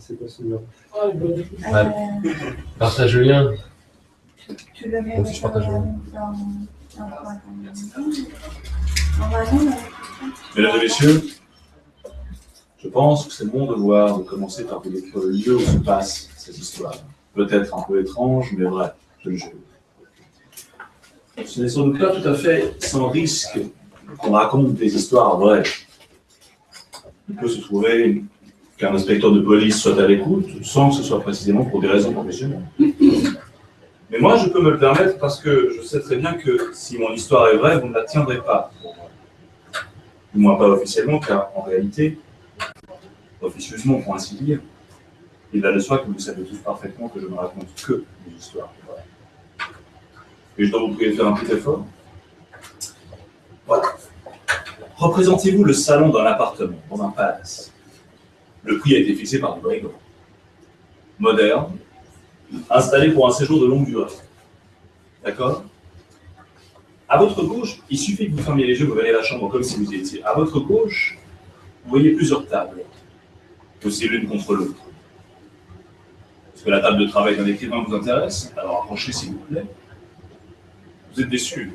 C'est quoi celui-là? Partage le lien. Tu le mets Moi aussi, je partage le lien. Mesdames et messieurs, je pense que c'est bon de commencer par vous décrire le lieu où se passe cette histoire. Peut-être un peu étrange, mais vrai, je le jure. Ce n'est sans doute pas tout à fait sans risque qu'on raconte des histoires vraies. Il peut se trouver qu'un inspecteur de police soit à l'écoute, sans que ce soit précisément pour des raisons professionnelles. Mais moi, je peux me le permettre parce que je sais très bien que si mon histoire est vraie, vous ne la tiendrez pas pour moi. Du moins pas officiellement, car en réalité, officieusement pour ainsi dire, il va de soi que vous savez tous parfaitement que je ne raconte que des histoires vraies. Et je dois vous prier de faire un petit effort. Voilà. Représentez-vous le salon d'un appartement, dans un palace. Le prix a été fixé par des brigands. Moderne, installé pour un séjour de longue durée. D'accord? À votre gauche, il suffit que vous fermiez les yeux, vous verrez la chambre comme si vous y étiez. À votre gauche, vous voyez plusieurs tables, aussi l'une contre l'autre. Est-ce que la table de travail d'un écrivain vous intéresse? Alors approchez s'il vous plaît. Vous êtes déçus.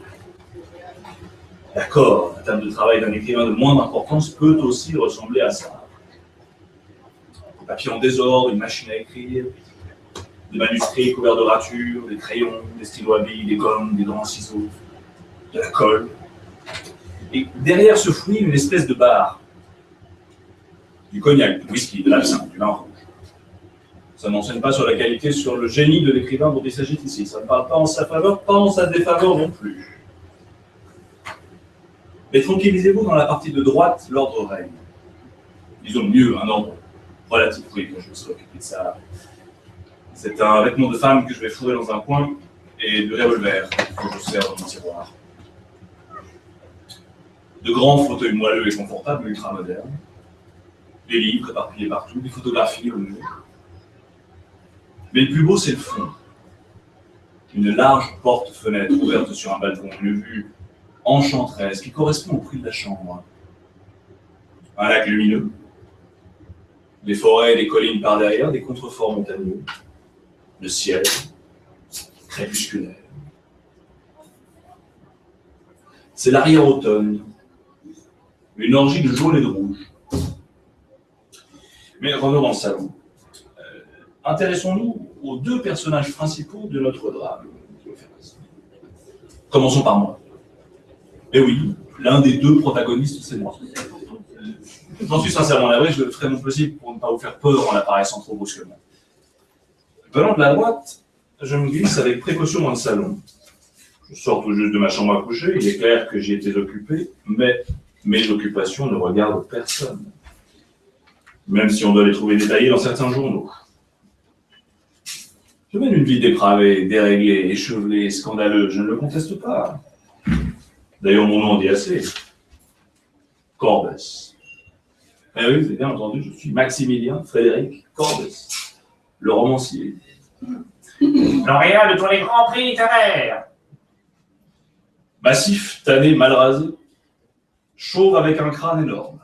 D'accord, la table de travail d'un écrivain de moindre importance peut aussi ressembler à ça. Des papiers en désordre, une machine à écrire, des manuscrits couverts de ratures, des crayons, des stylos à billes, des gommes, des grands ciseaux, de la colle. Et derrière ce fouillis, une espèce de bar. Du cognac, du whisky, de l'absinthe, du vin rouge. Ça n'enseigne pas sur la qualité, sur le génie de l'écrivain dont il s'agit ici. Ça ne parle pas en sa faveur, pas en sa défaveur non plus. Mais tranquillisez-vous, dans la partie de droite, l'ordre règne. Disons mieux, un ordre relatif, oui, que je me serais occupé de ça. C'est un vêtement de femme que je vais fourrer dans un coin et de revolver que je sers dans mon tiroir. De grands fauteuils moelleux et confortables, ultra modernes. Des livres éparpillés partout, des photographies au mur. Mais le plus beau, c'est le fond. Une large porte-fenêtre ouverte sur un balcon, une vue enchanteresse qui correspond au prix de la chambre. Un lac lumineux, des forêts et des collines par derrière, des contreforts montagneux, le ciel crépusculaire. C'est l'arrière-automne, une orgie de jaune et de rouge. Mais revenons dans le salon. Intéressons-nous aux deux personnages principaux de notre drame. Commençons par moi. Eh oui, l'un des deux protagonistes, c'est moi. J'en suis sincèrement navré, je ferai mon possible pour ne pas vous faire peur en apparaissant trop brusquement. Venant de la droite, je me glisse avec précaution dans le salon. Je sors tout juste de ma chambre à coucher, il est clair que j'y étais occupé, mais mes occupations ne regardent personne. Même si on doit les trouver détaillées dans certains journaux. Je mène une vie dépravée, déréglée, échevelée, scandaleuse, je ne le conteste pas. D'ailleurs, mon nom en dit assez. Corbès. Eh oui, vous avez bien entendu, je suis Maximilien Frédéric Corbès, le romancier. Lauréat de tous les grands prix littéraires. Massif, tanné, mal rasé, chauve avec un crâne énorme.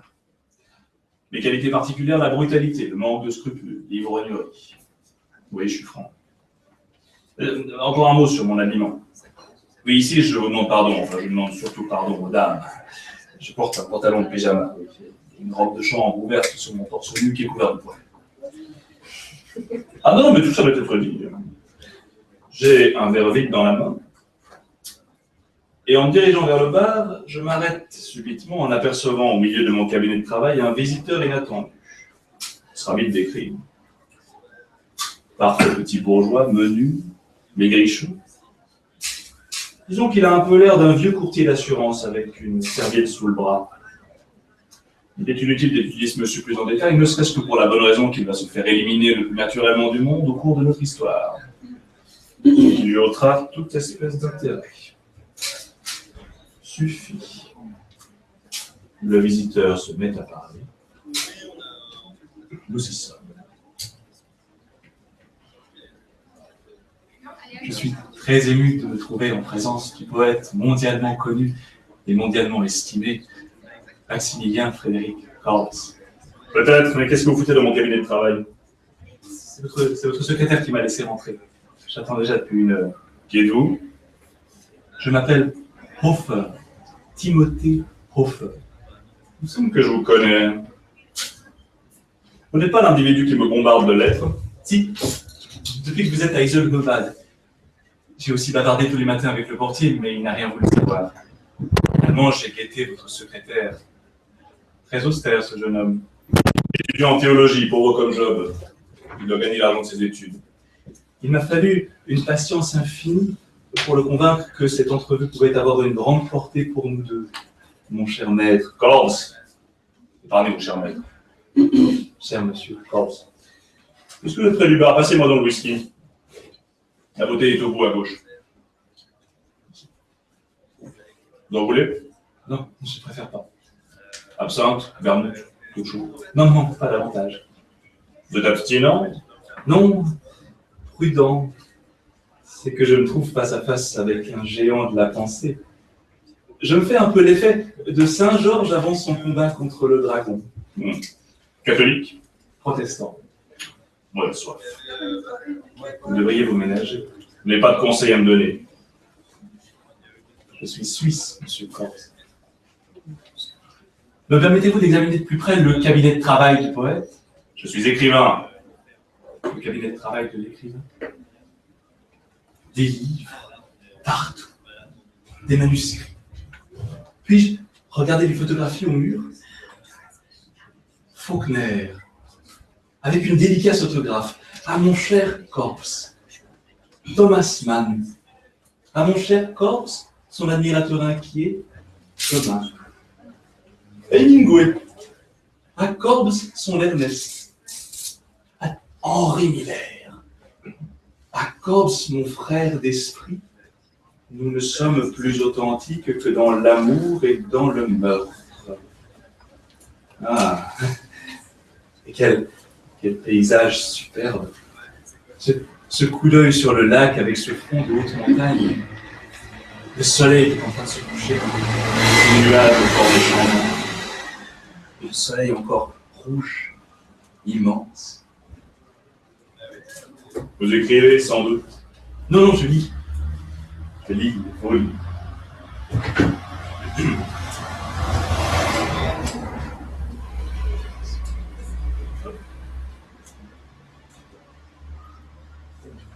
Mes qualités particulières, la brutalité, le manque de scrupules, l'ivrognerie. Oui, je suis franc. Encore un mot sur mon habillement. Oui, ici, je vous demande pardon, enfin, je demande surtout pardon aux dames. Je porte un pantalon de pyjama, une robe de chambre ouverte sur mon torse nu qui est couvert de poils. Ah non, mais tout ça va être dit. J'ai un verre vide dans la main, et en me dirigeant vers le bar, je m'arrête subitement en apercevant au milieu de mon cabinet de travail un visiteur inattendu. Ce sera vite décrit. Parfait petit bourgeois, menu, maigrichon. Disons qu'il a un peu l'air d'un vieux courtier d'assurance avec une serviette sous le bras. Il est inutile d'étudier ce monsieur plus en détail, ne serait-ce que pour la bonne raison qu'il va se faire éliminer le plus naturellement du monde au cours de notre histoire. Il lui ôtera toute espèce d'intérêt. Suffit. Le visiteur se met à parler. Nous y sommes. Je suis très ému de me trouver en présence du poète mondialement connu et mondialement estimé, Maximilien Frédéric Corbès. Peut-être, mais qu'est-ce que vous foutez dans mon cabinet de travail? c'est votre secrétaire qui m'a laissé rentrer. J'attends déjà depuis une heure. Qui êtes-vous? Je m'appelle Hofer, Timothée Hofer. Il me semble que je vous connais. Vous n'êtes pas l'individu qui me bombarde de lettres? Si, depuis que vous êtes à Isolgobad. J'ai aussi bavardé tous les matins avec le portier, mais il n'a rien voulu savoir. Finalement, j'ai guetté votre secrétaire. Très austère, ce jeune homme. Étudiant en théologie, pauvre comme Job. Il doit gagner l'argent de ses études. Il m'a fallu une patience infinie pour le convaincre que cette entrevue pouvait avoir une grande portée pour nous deux. Mon cher maître, Corbs. Épargnez-vous, cher maître. Cher monsieur, Corbs. Est-ce que vous êtes près du bar? Passez-moi dans le whisky. La bouteille est au bout à gauche. Vous en voulez? Non, je préfère pas. Absinthe, vermouth, tout chaud. Non, pas davantage. Vous êtes abstinent? Non, prudent. C'est que je me trouve face à face avec un géant de la pensée. Je me fais un peu l'effet de Saint Georges avant son combat contre le dragon. Catholique? Protestant. Bonne soif. Vous devriez vous ménager. Vous n'avez pas de conseils à me donner. Je suis suisse, monsieur Corbs. Me permettez-vous d'examiner de plus près le cabinet de travail du poète? Je suis écrivain. Le cabinet de travail de l'écrivain. Des livres, partout. Des manuscrits. Puis-je regarder les photographies au mur? Faulkner, avec une délicate autographe, à mon cher Corbs. Thomas Mann, à mon cher Corbs, son admirateur inquiet, Thomas. Hemingway, à Corbs, son Ernest. À Henri Miller, à Corbs, mon frère d'esprit. Nous ne sommes plus authentiques que dans l'amour et dans le meurtre. Ah, et quel paysage superbe. Ce coup d'œil sur le lac avec ce front de haute montagne. Le soleil est en train de se coucher. Les nuages encore déchambants. Et le soleil encore rouge, immense. Vous écrivez sans doute? Non, je lis. Je lis, vos livres.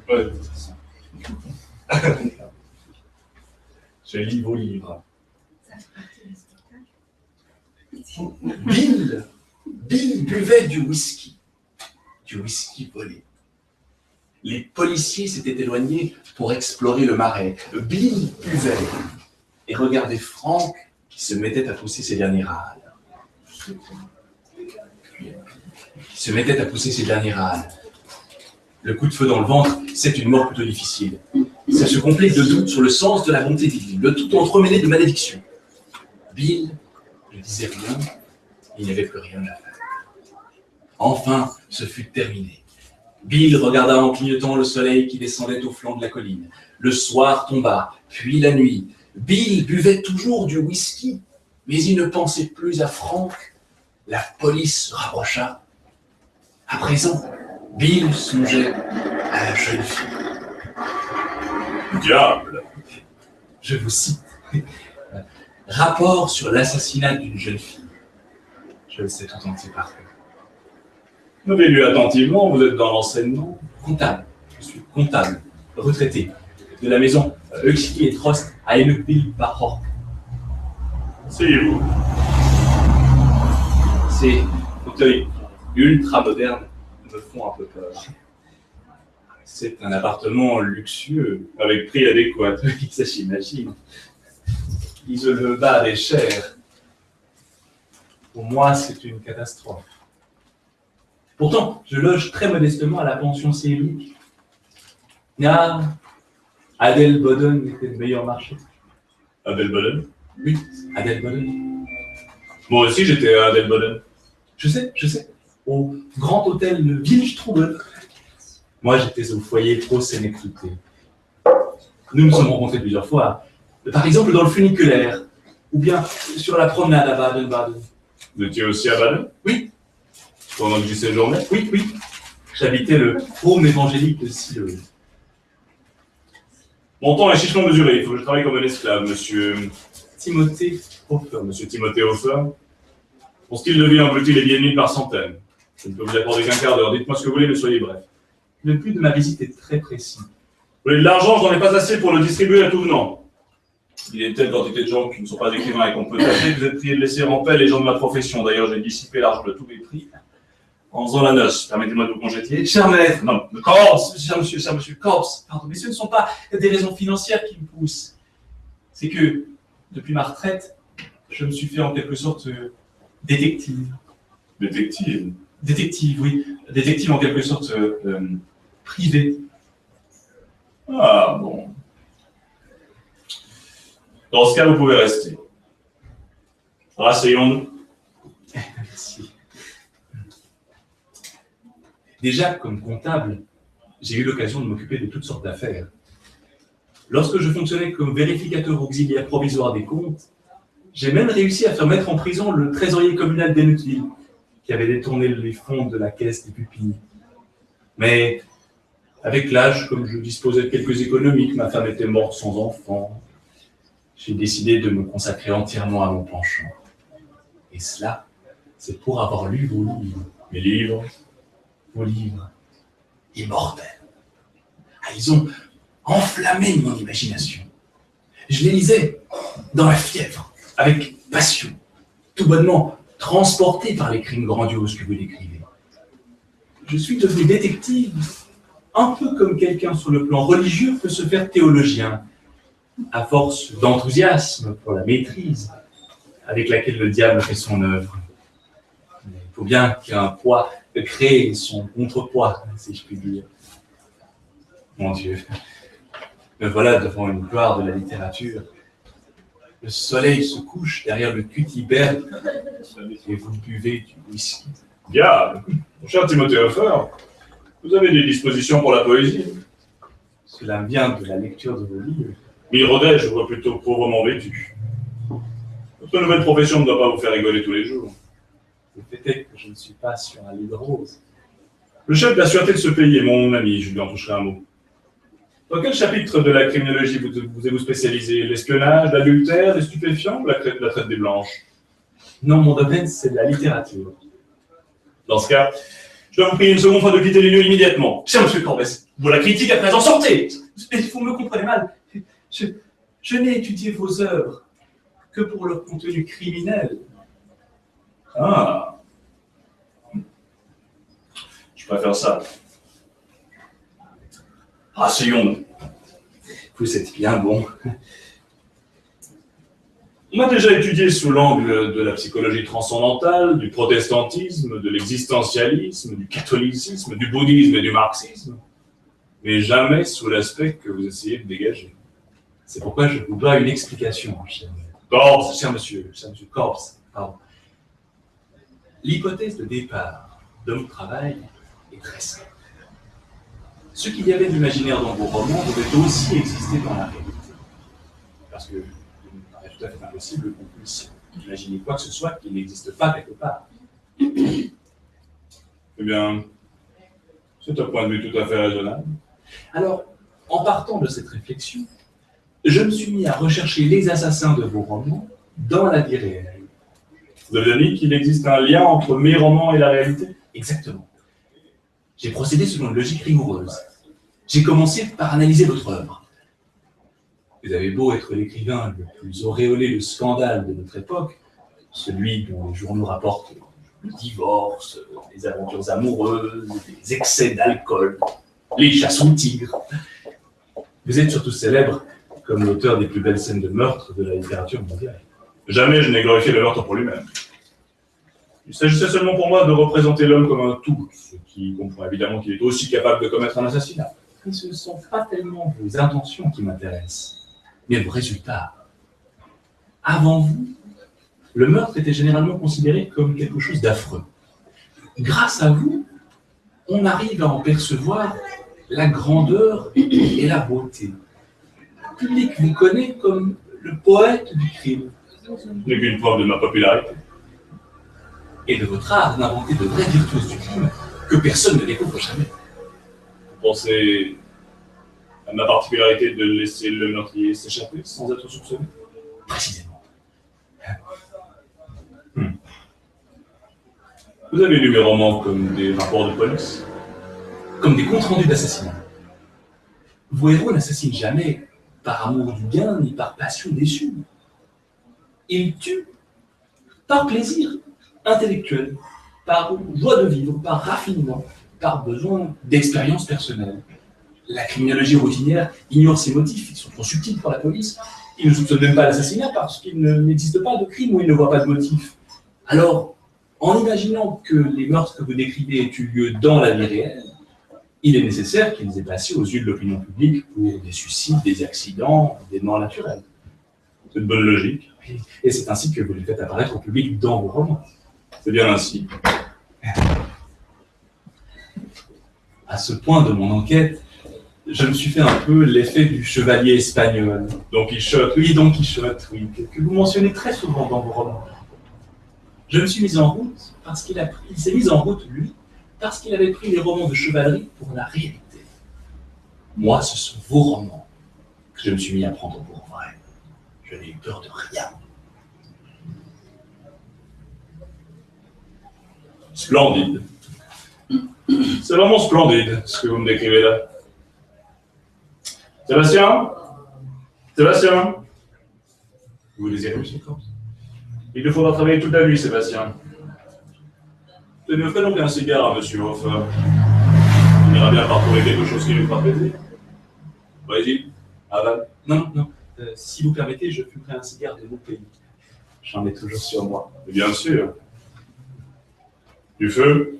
Ouais, c'est ça. Je lis vos livres. Bill buvait du whisky volé. Les policiers s'étaient éloignés pour explorer le marais. Bill buvait et regardait Frank qui se mettait à pousser ses derniers râles. Le coup de feu dans le ventre, c'est une mort plutôt difficile. Ça se complique de doutes sur le sens de la bonté divine, le tout entremêlé de malédiction. Bill ne disait rien, il n'y avait plus rien à faire. Enfin, ce fut terminé. Bill regarda en clignotant le soleil qui descendait au flanc de la colline. Le soir tomba, puis la nuit. Bill buvait toujours du whisky, mais il ne pensait plus à Frank. La police se rapprocha. À présent, Bill songeait à la jeune fille. Diable! Je vous cite. Rapport sur l'assassinat d'une jeune fille. Je le sais tout entier par cœur. Vous avez lu attentivement, vous êtes dans l'enseignement. Comptable. Je suis comptable, retraité, de la maison Huxley et Trost à Enneville-par-Horck. Asseyez-vous. Ces fauteuils ultra modernes me font un peu peur. C'est un appartement luxueux, avec prix adéquat, ça j'imagine. Isolgobad est cher. Pour moi, c'est une catastrophe. Pourtant, je loge très modestement à la pension Séville. Ah, Adelboden était le meilleur marché. Adelboden? Oui, Adelboden. Moi aussi, j'étais à Adelboden. Je sais. Au grand hôtel Wildstrubel. Moi, j'étais au foyer Pro Sénécluté. Nous nous sommes rencontrés plusieurs fois. Par exemple, dans le funiculaire. Ou bien sur la promenade à Baden-Baden. Vous étiez aussi à Baden? Oui. Pendant que j'y séjournais? Oui. J'habitais le home évangélique de Siloé. Mon temps est chichement mesuré, il faut que je travaille comme un esclave, monsieur Timothée Hofer. Monsieur Timothée Hofer. Mon style de vie engloutit les billets de nuit par centaines. Je ne peux vous accorder qu'un quart d'heure. Dites-moi ce que vous voulez, mais soyez bref. Le but de ma visite est très précis. Vous voulez de l'argent, je n'en ai pas assez pour le distribuer à tout venant. Il y a une telle quantité de gens qui ne sont pas écrivains et qu'on peut tâcher que vous êtes prié de laisser en paix les gens de ma profession. D'ailleurs, j'ai dissipé l'argent de tous mes prix en faisant la noce. Permettez-moi de vous congédier. Cher maître, Non, Corse. cher monsieur Corps, pardon, mais ce ne sont pas des raisons financières qui me poussent. C'est que, depuis ma retraite, je me suis fait en quelque sorte détective. Détective. Détective, oui. Détective en quelque sorte privé. Ah, bon. Dans ce cas, vous pouvez rester. Rasseyons-nous. Merci. Déjà, comme comptable, j'ai eu l'occasion de m'occuper de toutes sortes d'affaires. Lorsque je fonctionnais comme vérificateur auxiliaire provisoire des comptes, j'ai même réussi à faire mettre en prison le trésorier communal d'Enneteville, qui avait détourné les fonds de la caisse des pupilles. Mais avec l'âge, comme je disposais de quelques économies, que ma femme était morte sans enfant, j'ai décidé de me consacrer entièrement à mon penchant. Et cela, c'est pour avoir lu vos livres. Mes livres. Vos livres immortels. Ah, ils ont enflammé mon imagination. Je les lisais dans la fièvre, avec passion, tout bonnement transporté par les crimes grandioses que vous décrivez. Je suis devenu détective, un peu comme quelqu'un sur le plan religieux peut se faire théologien, à force d'enthousiasme pour la maîtrise avec laquelle le diable fait son œuvre. Il faut bien qu'un poids crée son contrepoids, si je puis dire. Mon Dieu, me voilà devant une gloire de la littérature. Le soleil se couche derrière le Cutiberg et vous buvez du whisky. Diable. Mon cher Timothée Hofer, vous avez des dispositions pour la poésie. Cela vient de la lecture de vos livres. Mirodel, je vois plutôt pauvrement vêtu. Votre nouvelle profession ne doit pas vous faire rigoler tous les jours. Le fait est que je ne suis pas sur un lit de rose. Le chef de la sûreté de ce pays est mon ami, je lui en toucherai un mot. Dans quel chapitre de la criminologie vous êtes-vous spécialisé? L'espionnage, l'adultère, les stupéfiants ou la traite des blanches? Non, mon domaine, c'est la littérature. Dans ce cas, je dois vous prier une seconde fois de quitter les lieux immédiatement. Cher monsieur Corbès, vous la critique à présent, sortez! Mais vous me comprenez mal. Je n'ai étudié vos œuvres que pour leur contenu criminel. Ah. Je préfère ça. Asseyons-nous. Vous êtes bien bon. On a déjà étudié sous l'angle de la psychologie transcendantale, du protestantisme, de l'existentialisme, du catholicisme, du bouddhisme et du marxisme, mais jamais sous l'aspect que vous essayez de dégager. C'est pourquoi je vous dois une explication, cher monsieur Corps, pardon. L'hypothèse de départ de mon travail est très simple. Ce qu'il y avait d'imaginaire dans vos romans devait aussi exister dans la réalité. Parce que il me paraît tout à fait impossible qu'on puisse imaginer quoi que ce soit qui n'existe pas quelque part. Eh bien, c'est un point de vue tout à fait raisonnable. Alors, en partant de cette réflexion, je me suis mis à rechercher les assassins de vos romans dans la vie réelle. Vous avez dit qu'il existe un lien entre mes romans et la réalité? Exactement. J'ai procédé selon une logique rigoureuse. J'ai commencé par analyser votre œuvre. Vous avez beau être l'écrivain le plus auréolé de scandales de notre époque, celui dont les journaux rapportent le divorce, les aventures amoureuses, les excès d'alcool, les chasses aux tigres. Vous êtes surtout célèbre comme l'auteur des plus belles scènes de meurtre de la littérature mondiale. Jamais je n'ai glorifié le meurtre pour lui-même. Il s'agissait seulement pour moi de représenter l'homme comme un tout, ce qui comprend évidemment qu'il est aussi capable de commettre un assassinat. Et ce ne sont pas tellement vos intentions qui m'intéressent, mais vos résultats. Avant vous, le meurtre était généralement considéré comme quelque chose d'affreux. Grâce à vous, on arrive à en percevoir la grandeur et la beauté. Le public vous connaît comme le poète du crime. Ce n'est qu'une preuve de ma popularité. Et de votre art d'inventer de vraies virtuoses du crime que personne ne découvre jamais. Vous pensez à ma particularité de laisser le meurtrier s'échapper sans être soupçonné? Précisément. Vous avez lu mes romans comme des rapports de police? Comme des comptes rendus d'assassinat. Vos héros n'assassinent jamais par amour du gain ni par passion déçue. Ils tuent par plaisir intellectuel, par joie de vivre, par raffinement, par besoin d'expérience personnelle. La criminologie routinière ignore ces motifs, ils sont trop subtils pour la police. Ils ne soupçonnent même pas l'assassinat parce qu'il n'existe pas de crime où ils ne voient pas de motif. Alors, en imaginant que les meurtres que vous décrivez aient eu lieu dans la vie réelle, il est nécessaire qu'ils aient passé aux yeux de l'opinion publique pour des suicides, des accidents, des morts naturelles. C'est une bonne logique. Et c'est ainsi que vous les faites apparaître au public dans vos romans. C'est bien ainsi. À ce point de mon enquête, je me suis fait un peu l'effet du chevalier espagnol. Don Quichotte. Oui, Don Quichotte, oui, que vous mentionnez très souvent dans vos romans. Je me suis mis en route parce qu'il s'est mis en route, lui, parce qu'il avait pris les romans de chevalerie pour la réalité. Moi, ce sont vos romans que je me suis mis à prendre pour vrai. Je n'ai eu peur de rien. Splendide. C'est vraiment splendide, ce que vous me décrivez là. Sébastien? Sébastien? Vous désirez, monsieur Combs? Il nous faudra travailler toute la nuit, Sébastien. Tenez, offrez donc un cigare à monsieur Hofer. Il ira bien par trouver quelque chose qui lui fera plaisir. Vas-y, avale. Non, non. Si vous permettez, je fumerai un cigare de mon pays. J'en ai toujours sur moi. Bien sûr. Du feu?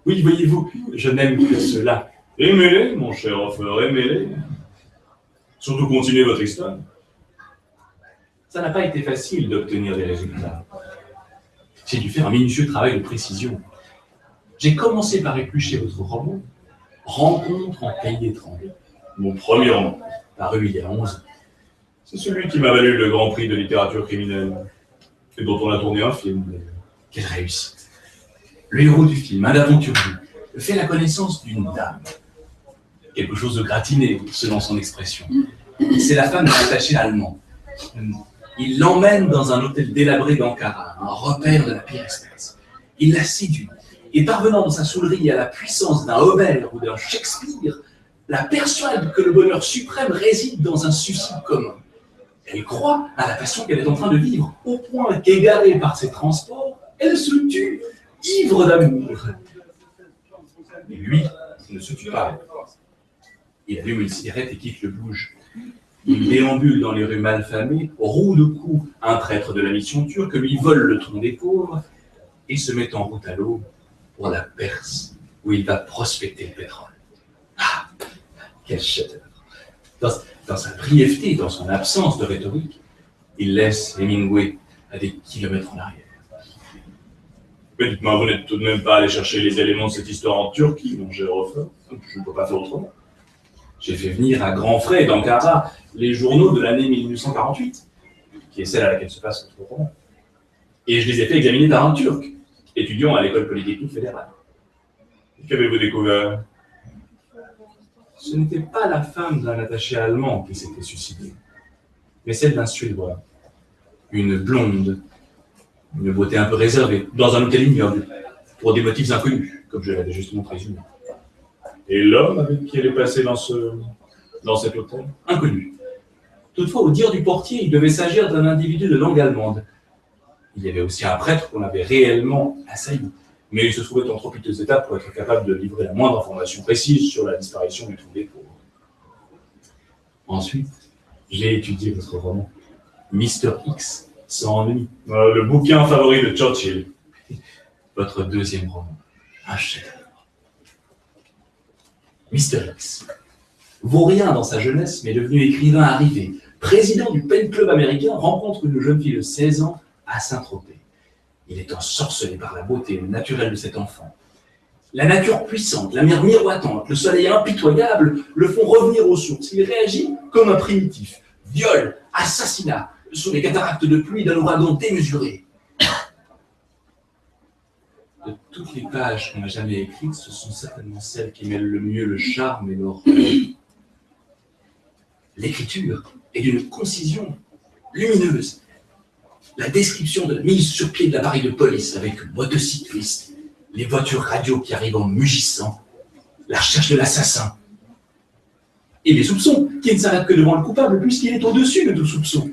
Oui, voyez-vous, je n'aime que cela. Aimez-les, mon cher Hofer, aimez-les. Surtout continuez votre histoire. Ça n'a pas été facile d'obtenir des résultats. J'ai dû faire un minutieux travail de précision. J'ai commencé par éplucher votre roman, Rencontre en pays étranger. Mon premier roman, Paru il y a 11 ans. c'est celui qui m'a valu le Grand Prix de littérature criminelle, et dont on a tourné un film, d'ailleurs. Quelle réussite. Le héros du film, un aventurier, fait la connaissance d'une dame. Quelque chose de gratiné, selon son expression. C'est la femme d'un attaché allemand. Il l'emmène dans un hôtel délabré d'Ankara, un repère de la pire espèce. Il la séduit, et parvenant dans sa saoulerie à la puissance d'un Homère ou d'un Shakespeare, la persuade que le bonheur suprême réside dans un suicide commun. Elle croit à la passion qu'elle est en train de vivre, au point qu'égarée par ses transports, elle se tue, ivre d'amour. Mais lui ne se tue pas. Il allume une cigarette et quitte le bouge. Il déambule dans les rues malfamées, roue de coups un prêtre de la mission turque, lui vole le tronc des pauvres et se met en route à l'aube pour la Perse, où il va prospecter le pétrole. Ah, quel chef-d'œuvre! Dans sa brièveté et dans son absence de rhétorique, il laisse Hemingway à des kilomètres en arrière. Mais dites-moi, vous n'êtes tout de même pas allé chercher les éléments de cette histoire en Turquie, mon cher Hofer? Je ne peux pas faire autrement. J'ai fait venir à grands frais d'Ankara les journaux de l'année 1848, qui est celle à laquelle se passe notre roman. Et je les ai fait examiner par un Turc, étudiant à l'école polytechnique fédérale. Qu'avez-vous découvert? Ce n'était pas la femme d'un attaché allemand qui s'était suicidée, mais celle d'un Suédois. Une blonde, une beauté un peu réservée, dans un hôtel ignoble, pour des motifs inconnus, comme je l'avais justement présumé. Et l'homme avec qui elle est passée dans cet hôtel? Inconnu. Toutefois, au dire du portier, il devait s'agir d'un individu de langue allemande. Il y avait aussi un prêtre qu'on avait réellement assailli, mais il se trouvait en trop piteuse état pour être capable de livrer la moindre information précise sur la disparition du trou des pauvres. Ensuite, j'ai étudié votre roman, Mr. X, sans ennui. Le bouquin favori de Churchill. Votre deuxième roman, un chef-d'œuvre. Mr. X. Vaurien dans sa jeunesse, mais devenu écrivain arrivé, président du Pen Club américain, rencontre une jeune fille de 16 ans à Saint-Tropez. Il est ensorcelé par la beauté naturelle de cet enfant. La nature puissante, la mer miroitante, le soleil impitoyable le font revenir aux sources. Il réagit comme un primitif. Viol, assassinat, sous les cataractes de pluie d'un ouragan démesuré. De toutes les pages qu'on n'a jamais écrites, ce sont certainement celles qui mêlent le mieux le charme et l'horreur. L'écriture est d'une concision lumineuse. La description de la mise sur pied de l'appareil de police avec motocyclistes, les voitures radio qui arrivent en mugissant, la recherche de l'assassin, et les soupçons qui ne s'arrêtent que devant le coupable puisqu'il est au-dessus de tout soupçon,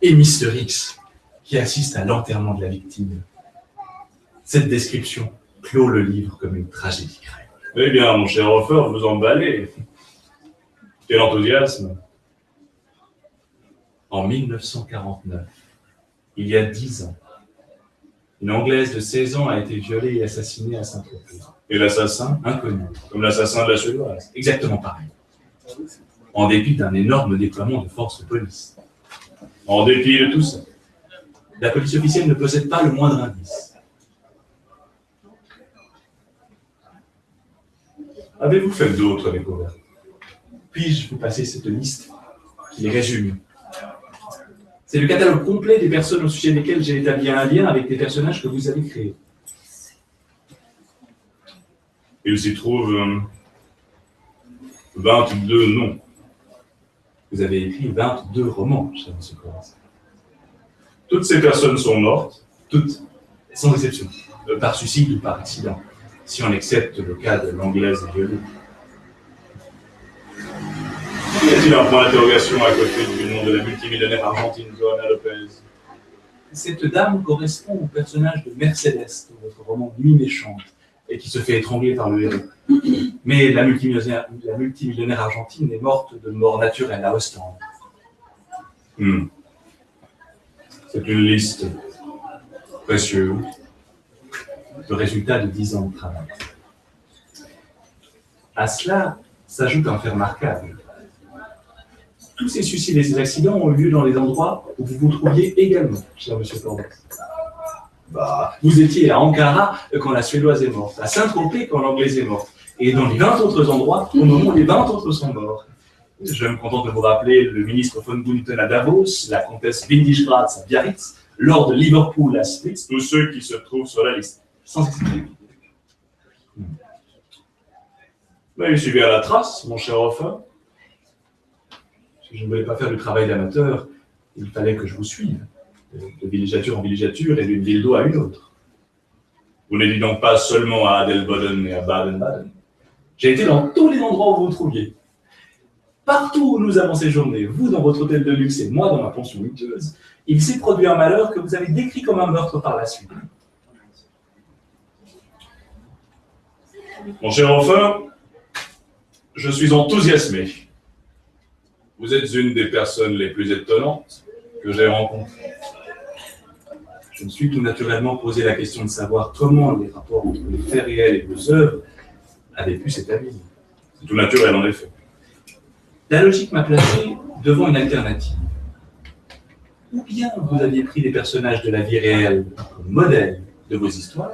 et Mr. X qui assiste à l'enterrement de la victime. Cette description clôt le livre comme une tragédie grecque. Eh bien, mon cher Hofer, vous emballez. Quel enthousiasme. En 1949, il y a 10 ans, une Anglaise de 16 ans a été violée et assassinée à Saint-Tropez. Et l'assassin? Inconnu. Comme l'assassin de la Suédoise. Exactement pareil. En dépit d'un énorme déploiement de forces de police. En dépit de tout ça. La police officielle ne possède pas le moindre indice. Avez-vous fait d'autres découvertes? Puis-je vous passer cette liste qui les résume? C'est le catalogue complet des personnes au sujet desquelles j'ai établi un lien avec des personnages que vous avez créés. Il s'y trouve 22 noms. Vous avez écrit 22 romans, cher M. Corrèze. Toutes ces personnes sont mortes. Toutes, sans exception, par suicide ou par accident, si on accepte le cas de l'Anglaise violée. Y a-t-il un point d'interrogation à côté du nom de la multimillionnaire argentine Johanna Lopez? Cette dame correspond au personnage de Mercedes, de votre roman Nuit méchante, et qui se fait étrangler par le héros. Mais la multimillionnaire argentine est morte de mort naturelle à Ostende. C'est une liste précieuse. Le résultat de 10 ans de travail. À cela s'ajoute un fait remarquable. Tous ces suicides et ces accidents ont eu lieu dans les endroits où vous vous trouviez également, cher M. Corrèze. Vous étiez à Ankara quand la Suédoise est morte, à Saint-Tropez quand l'Anglaise est morte, et dans les 20 autres endroits au moment où les 20 autres sont morts. Je me contente de vous rappeler le ministre von Bunten à Davos, la comtesse Windischgratz à Biarritz, Lord de Liverpool à Spitz, Tous ceux qui se trouvent sur la liste. sans exception. Mais il suivait à la trace, mon cher Hofer. Si je ne voulais pas faire du travail d'amateur, il fallait que je vous suive, de villégiature en villégiature et d'une ville d'eau à une autre. Vous n'étiez donc pas seulement à Adelboden et à Baden-Baden. J'ai été dans tous les endroits où vous vous trouviez. Partout où nous avons séjourné, vous dans votre hôtel de luxe et moi dans ma pension luxueuse, il s'est produit un malheur que vous avez décrit comme un meurtre par la suite. Mon cher Hofer, je suis enthousiasmé. Vous êtes une des personnes les plus étonnantes que j'ai rencontrées. Je me suis tout naturellement posé la question de savoir comment les rapports entre les faits réels et vos œuvres avaient pu s'établir. C'est tout naturel, en effet. La logique m'a placé devant une alternative. Ou bien vous aviez pris des personnages de la vie réelle comme modèle de vos histoires,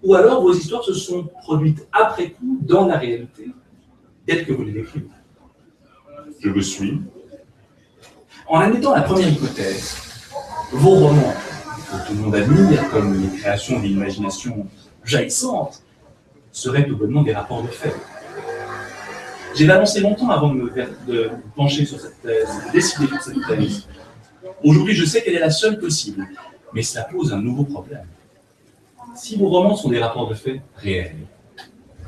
ou alors vos histoires se sont produites après coup dans la réalité, telle que vous les décrivez. Je vous suis. En admettant la première hypothèse, vos romans, que tout le monde admire comme les créations d'une imagination jaillissante, seraient tout bonnement des rapports de faits. J'ai balancé longtemps avant de me pencher sur cette thèse, de décider sur cette thèse. Aujourd'hui, je sais qu'elle est la seule possible, mais cela pose un nouveau problème. Si vos romans sont des rapports de faits réels,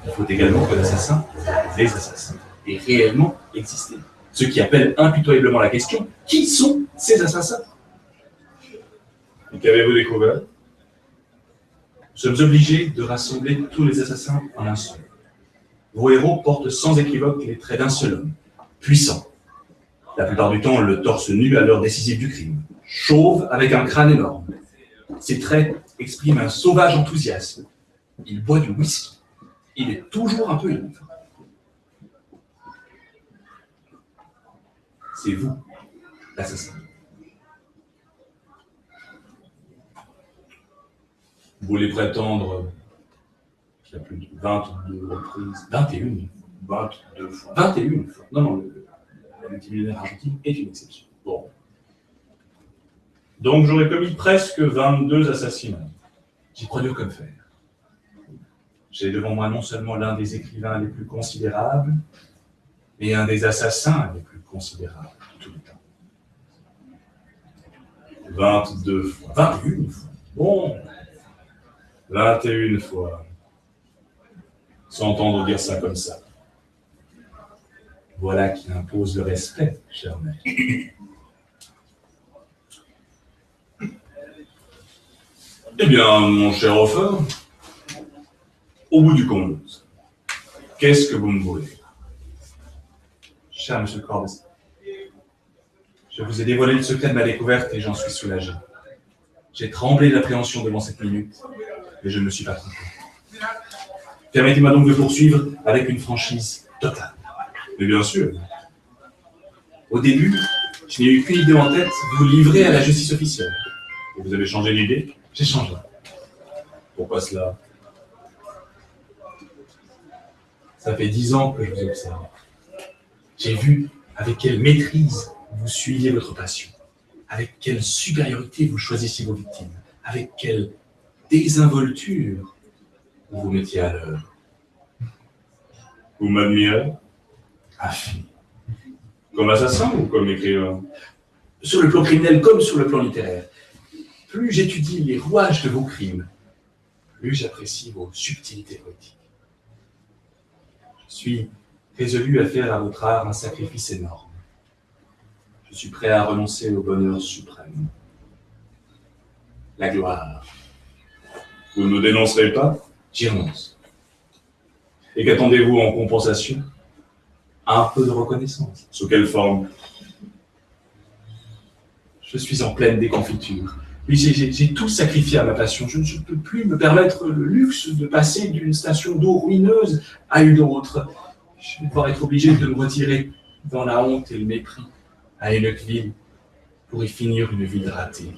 il faut également que l'assassin, les assassins, aient réellement existé. Ce qui appelle impitoyablement la question, qui sont ces assassins? Et qu'avez-vous découvert? Nous sommes obligés de rassembler tous les assassins en un seul. Vos héros portent sans équivoque les traits d'un seul homme, puissant. La plupart du temps, le torse nu à l'heure décisive du crime. Chauve avec un crâne énorme. Ses traits expriment un sauvage enthousiasme. Il boit du whisky. Il est toujours un peu ivre. C'est vous, l'assassin. Vous voulez prétendre qu'il y a plus de 22 reprises, 21. 22 fois. 21 fois. Non, la multimillionnaire argentine est une exception. Bon. Donc j'aurais commis presque 22 assassinats. J'y crois dur comme fer. J'ai devant moi non seulement l'un des écrivains les plus considérables, mais un des assassins les plus considérables de tout le temps. 22 fois. 21 fois. Bon. 21 fois. Sans entendre dire ça comme ça. Voilà qui impose le respect, cher maître. Eh bien, mon cher Hofer, au bout du compte, qu'est-ce que vous me voulez? Cher monsieur Corbes, je vous ai dévoilé le secret de ma découverte et j'en suis soulagé. J'ai tremblé d'appréhension devant cette minute, mais je ne me suis pas trompé. Permettez-moi donc de poursuivre avec une franchise totale. Mais bien sûr. Au début, je n'ai eu qu'une idée en tête, vous livrer à la justice officielle. Et vous avez changé d'idée? J'ai changé. Pourquoi cela? Ça fait 10 ans que je vous observe. J'ai vu avec quelle maîtrise vous suiviez votre passion, avec quelle supériorité vous choisissiez vos victimes, avec quelle désinvolture vous vous mettiez à l'œuvre. Vous m'admirez? Infini. Comme assassin ou comme écrivain? Sur le plan criminel comme sur le plan littéraire. Plus j'étudie les rouages de vos crimes, plus j'apprécie vos subtilités poétiques. Je suis résolu à faire à votre art un sacrifice énorme. Je suis prêt à renoncer au bonheur suprême. La gloire. Vous ne me dénoncerez pas? J'y renonce. Et qu'attendez-vous en compensation? Un peu de reconnaissance. Sous quelle forme? Je suis en pleine déconfiture. Oui, j'ai tout sacrifié à ma passion. Je ne peux plus me permettre le luxe de passer d'une station d'eau ruineuse à une autre. Je vais devoir être obligé de me retirer dans la honte et le mépris à Enochville pour y finir une vie de ratée.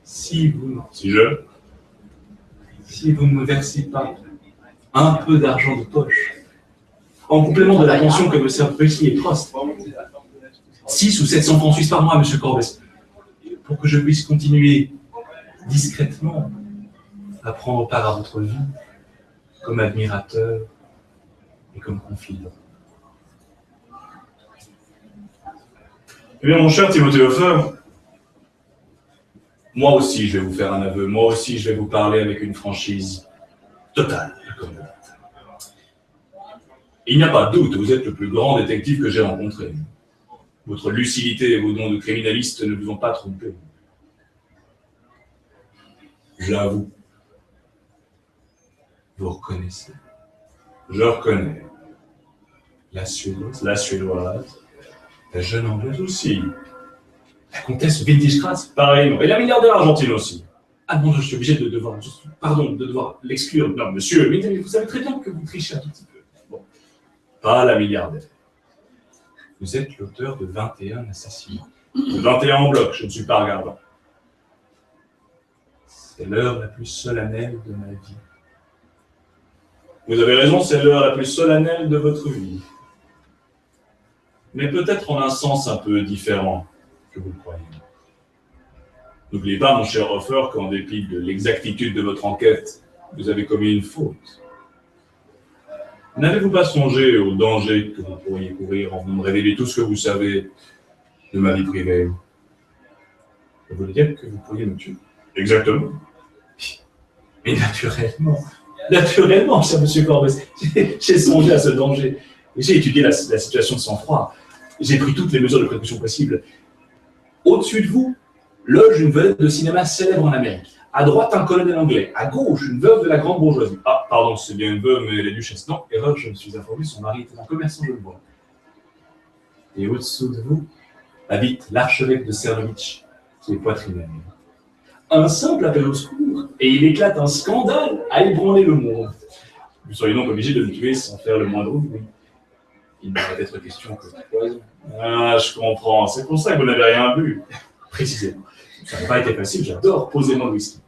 Si vous ne me versez pas un peu d'argent de poche, en complément de la pension que me servent Petit et Prost, 6 ou 700 francs suisses par mois, monsieur Corbes, pour que je puisse continuer discrètement à prendre part à votre vie comme admirateur et comme confident. Eh bien, mon cher Timothée Hofer, moi aussi je vais vous faire un aveu, moi aussi je vais vous parler avec une franchise totale, comme vous dites. Il n'y a pas de doute, vous êtes le plus grand détective que j'ai rencontré. Votre lucidité et vos dons de criminaliste ne vous ont pas trompé. J'avoue. Vous reconnaissez. Je reconnais. La Suédoise, la jeune Anglaise aussi. La comtesse Windischgratz, pareil. Et la milliardaire argentine aussi. Ah bon, je suis obligé de devoir l'exclure. Non, monsieur, mais vous savez très bien que vous trichez un tout petit peu. Bon. Pas la milliardaire. Vous êtes l'auteur de 21 assassinats. De 21 en bloc, je ne suis pas regardant. C'est l'heure la plus solennelle de ma vie. Vous avez raison, c'est l'heure la plus solennelle de votre vie. Mais peut-être en un sens un peu différent que vous le croyez. N'oubliez pas, mon cher Hofer, qu'en dépit de l'exactitude de votre enquête, vous avez commis une faute. N'avez-vous pas songé au danger que vous pourriez courir en venant me révéler tout ce que vous savez de ma vie privée? Vous voulez dire que vous pourriez me tuer? Exactement. Mais naturellement, cher monsieur Corbes, j'ai songé à ce danger. J'ai étudié la situation de sang-froid. J'ai pris toutes les mesures de précaution possibles. Au-dessus de vous, loge une vedette de cinéma célèbre en Amérique. À droite, un colonel anglais. À gauche, une veuve de la grande bourgeoisie. Ah, pardon, c'est bien une veuve, mais elle est duchesse. Non, erreur, je me suis informé, son mari était un commerçant de bois. Et au-dessous de vous, habite l'archevêque de Cernovitch, qui est poitrinaire. Un simple appel au secours, et il éclate un scandale à ébranler le monde. Vous seriez donc obligé de me tuer sans faire le moindre bruit. Il ne va être question que de poison. Ah, je comprends. C'est pour ça que vous n'avez rien bu. Précisément. Ça n'a pas été facile, j'adore posément le whisky.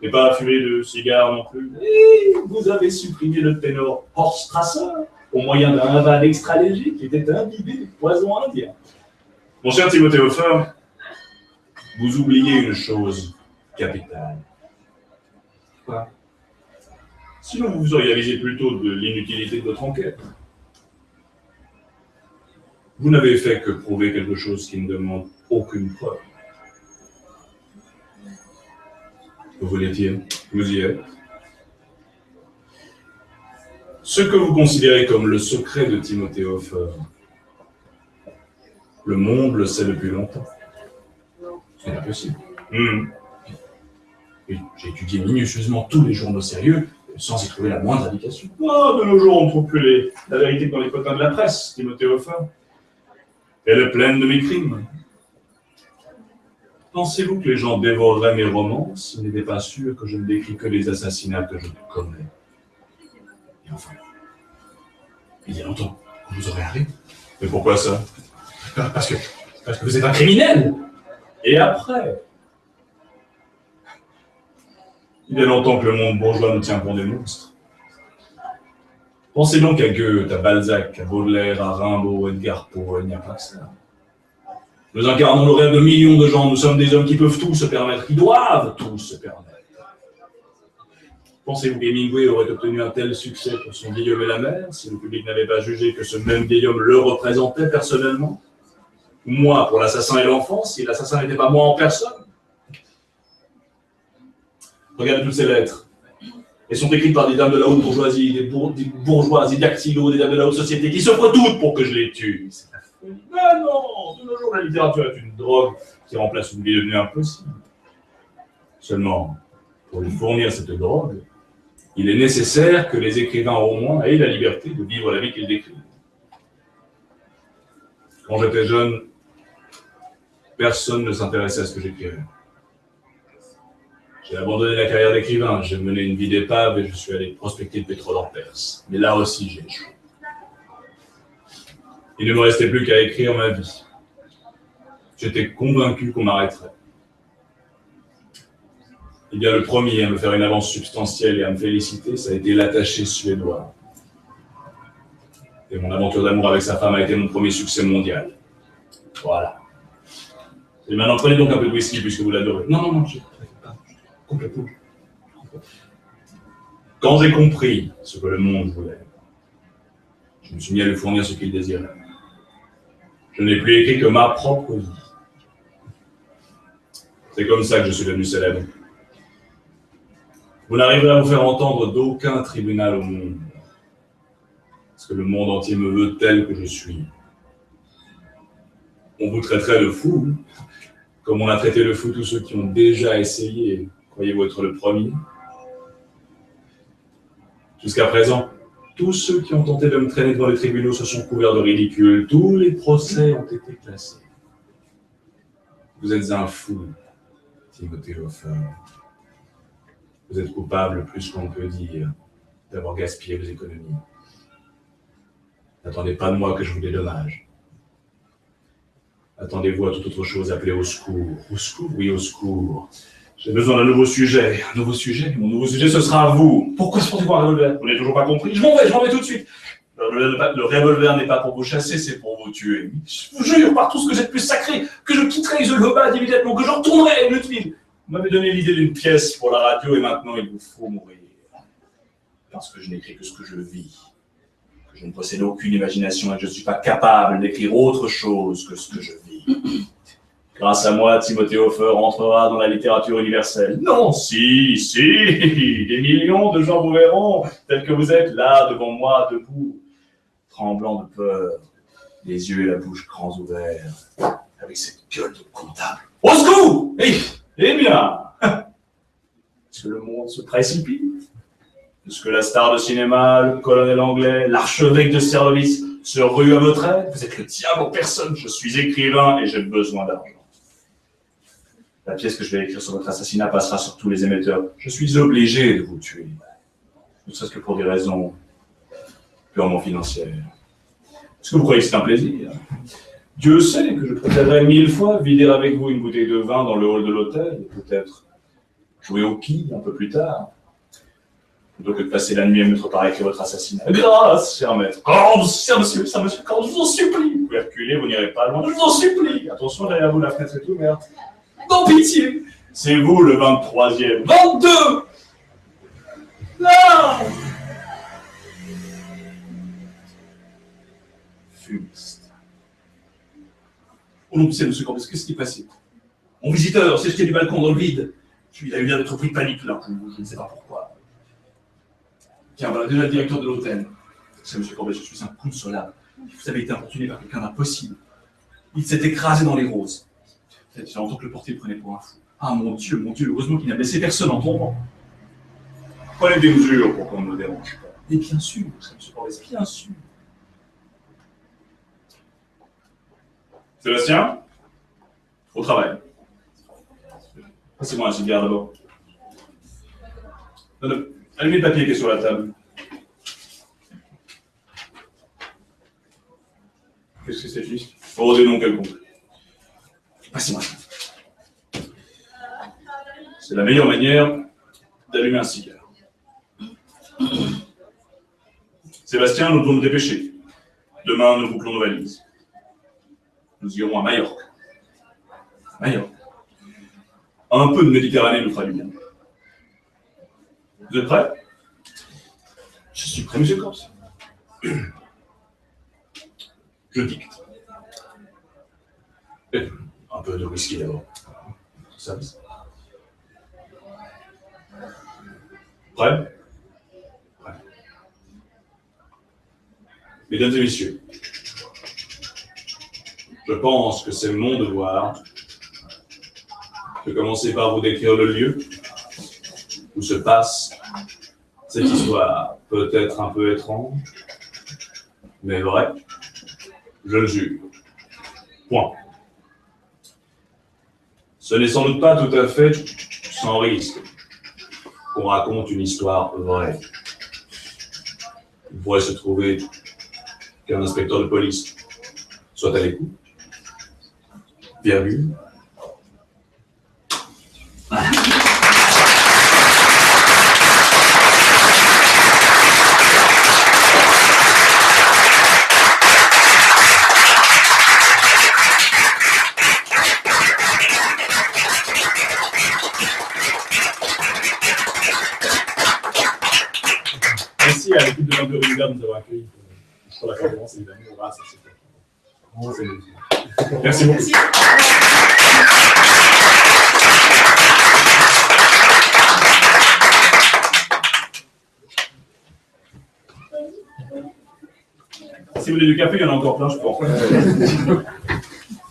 Et pas fumer de cigares non plus. Et vous avez supprimé le ténor Horst Strasser au moyen d'un aval extra léger qui était imbibé de poison indien. Mon cher Timothée Hofer, vous oubliez une chose capitale. Quoi? Sinon, vous vous auriez avisé plutôt de l'inutilité de votre enquête. Vous n'avez fait que prouver quelque chose qui ne demande aucune preuve. Vous l'étiez, vous y êtes. Ce que vous considérez comme le secret de Timothée Hofer, le monde le sait depuis longtemps. C'est impossible. Et j'ai étudié minutieusement tous les journaux sérieux, sans y trouver la moindre indication. Oh, de nos jours, on ne trouve plus la vérité dans les potins de la presse, Timothée Hofer. Elle est pleine de mes crimes. Pensez-vous que les gens dévoreraient mes romans s'ils n'étaient pas sûrs que je ne décris que les assassinats que je commets? Et enfin, il y a longtemps qu'on vous aurait arrêté. Mais pourquoi ça? Parce que vous êtes un criminel. Et après? Il y a longtemps que le monde bourgeois nous tient pour des monstres. Pensez donc à Goethe, à Balzac, à Baudelaire, à Rimbaud, Edgar Poe, il n'y a pas que ça. Nous incarnons le rêve de millions de gens, nous sommes des hommes qui peuvent tout se permettre, qui doivent tout se permettre. Pensez-vous qu'Hemingway aurait obtenu un tel succès pour son Guillaume et la mer si le public n'avait pas jugé que ce même Guillaume le représentait personnellement? Ou moi pour l'assassin et l'enfant si l'assassin n'était pas moi en personne? Regardez toutes ces lettres. Elles sont écrites par des dames de la haute bourgeoisie, des bourgeoises, des dactylos, des dames de la haute société, qui s'offrent toutes pour que je les tue. C'est la folie. Ah non, de nos jours, la littérature est une drogue qui remplace une vie devenue impossible. Seulement, pour lui fournir cette drogue, il est nécessaire que les écrivains au moins aient la liberté de vivre la vie qu'ils décrivent. Quand j'étais jeune, personne ne s'intéressait à ce que j'écrivais. J'ai abandonné la carrière d'écrivain, j'ai mené une vie d'épave et je suis allé prospecter le pétrole en Perse. Mais là aussi, j'ai échoué. Il ne me restait plus qu'à écrire ma vie. J'étais convaincu qu'on m'arrêterait. Eh bien, le premier à me faire une avance substantielle et à me féliciter, ça a été l'attaché suédois. Et mon aventure d'amour avec sa femme a été mon premier succès mondial. Voilà. Et maintenant, prenez donc un peu de whisky puisque vous l'adorez. Non, je ne préfère pas. Complètement. Quand j'ai compris ce que le monde voulait, je me suis mis à lui fournir ce qu'il désirait. Je n'ai plus écrit que ma propre vie. C'est comme ça que je suis devenu célèbre. Vous n'arriverez à vous faire entendre d'aucun tribunal au monde. Parce que le monde entier me veut tel que je suis. On vous traiterait de fou, comme on a traité de fou tous ceux qui ont déjà essayé. Croyez-vous être le premier? Jusqu'à présent, tous ceux qui ont tenté de me traîner devant les tribunaux se sont couverts de ridicule. Tous les procès ont été classés. Vous êtes un fou, Timothée Hofer. Vous êtes coupable, plus qu'on peut dire, d'avoir gaspillé vos économies. N'attendez pas de moi que je vous dédommage. Attendez-vous à toute autre chose, appelez au secours. Au secours? Oui, au secours. J'ai besoin d'un nouveau sujet. Un nouveau sujet? Mon nouveau sujet, ce sera vous. Pourquoi se portez-vous un revolver? Vous n'avez toujours pas compris? Je m'en vais tout de suite. Le revolver n'est pas pour vous chasser, c'est pour vous tuer. Je vous jure par tout ce que j'ai de plus sacré, que je quitterai Isolobad immédiatement, que je retournerai à Lutville. Vous m'avez donné l'idée d'une pièce pour la radio et maintenant il vous faut mourir. Parce que je n'écris que ce que je vis. Que je ne possède aucune imagination et que je ne suis pas capable d'écrire autre chose que ce que je vis. Grâce à moi, Timothée Hofer entrera dans la littérature universelle. Non, si, des millions de gens vous verront, tels que vous êtes là, devant moi, debout, tremblant de peur, les yeux et la bouche grands ouverts, avec cette gueule de comptable. Au secours! Eh bien, est-ce que le monde se précipite? Est-ce que la star de cinéma, le colonel anglais, l'archevêque de service se rue à votre aide? Vous êtes le diable en personne, je suis écrivain et j'ai besoin d'argent. La pièce que je vais écrire sur votre assassinat passera sur tous les émetteurs. Je suis obligé de vous tuer. Ne serait-ce que pour des raisons purement financières. Est-ce que vous croyez que c'est un plaisir? Dieu sait que je préférerais 1000 fois vider avec vous une bouteille de vin dans le hall de l'hôtel et peut-être jouer au quilles un peu plus tard, plutôt que de passer la nuit à me préparer votre assassinat. Grâce, cher maître. Oh, cher monsieur, quand je vous en supplie. Vous pouvez reculer, vous n'irez pas loin. Je vous en supplie. Attention, derrière vous, la fenêtre est ouverte. Non, pitié. C'est vous le 23e. 22! Au nom du ciel, monsieur Corbet, qu'est-ce qui est passé? Mon visiteur s'est jeté du balcon dans le vide. Puis il a eu l'air d'être pris de panique là, je ne sais pas pourquoi. Tiens, voilà déjà le directeur de l'hôtel. C'est monsieur Corbet, je suis inconsolable. Vous avez été importuné par quelqu'un d'impossible. Il s'est écrasé dans les roses. J'ai entendu que le portier le prenait pour un fou. Ah mon Dieu, heureusement qu'il n'a blessé personne en tombant. Prenez des mesures pour qu'on ne me dérange pas. Et bien sûr, monsieur Corbet, bien sûr. Sébastien, au travail. Passez-moi un cigare d'abord. Allumez le papier qui est sur la table. Qu'est-ce que c'est, juste? Oh, des noms quelconques. Passez-moi ça. C'est la meilleure manière d'allumer un cigare. Sébastien, nous devons nous dépêcher. Demain, nous bouclons nos valises. Nous irons à Majorque. Majorque. Un peu de Méditerranée nous fera du bien. Vous êtes prêts? Je suis prêt, monsieur Corbet. Je dicte. Un peu de whisky d'abord. Ça. Prêt? Prêt. Mesdames et messieurs, je pense que c'est mon devoir de commencer par vous décrire le lieu où se passe cette histoire, peut-être un peu étrange, mais vraie, je le jure. Point. Ce n'est sans doute pas tout à fait sans risque qu'on raconte une histoire vraie. Il pourrait se trouver qu'un inspecteur de police soit à l'écoute. Virgule. Merci à l'équipe de l'Empire de l'Univers de nous avoir accueillis pour la conférence, évidemment. Voilà, ça, c'est merci beaucoup. Merci. Si vous voulez du café, il y en a encore plein, je pense.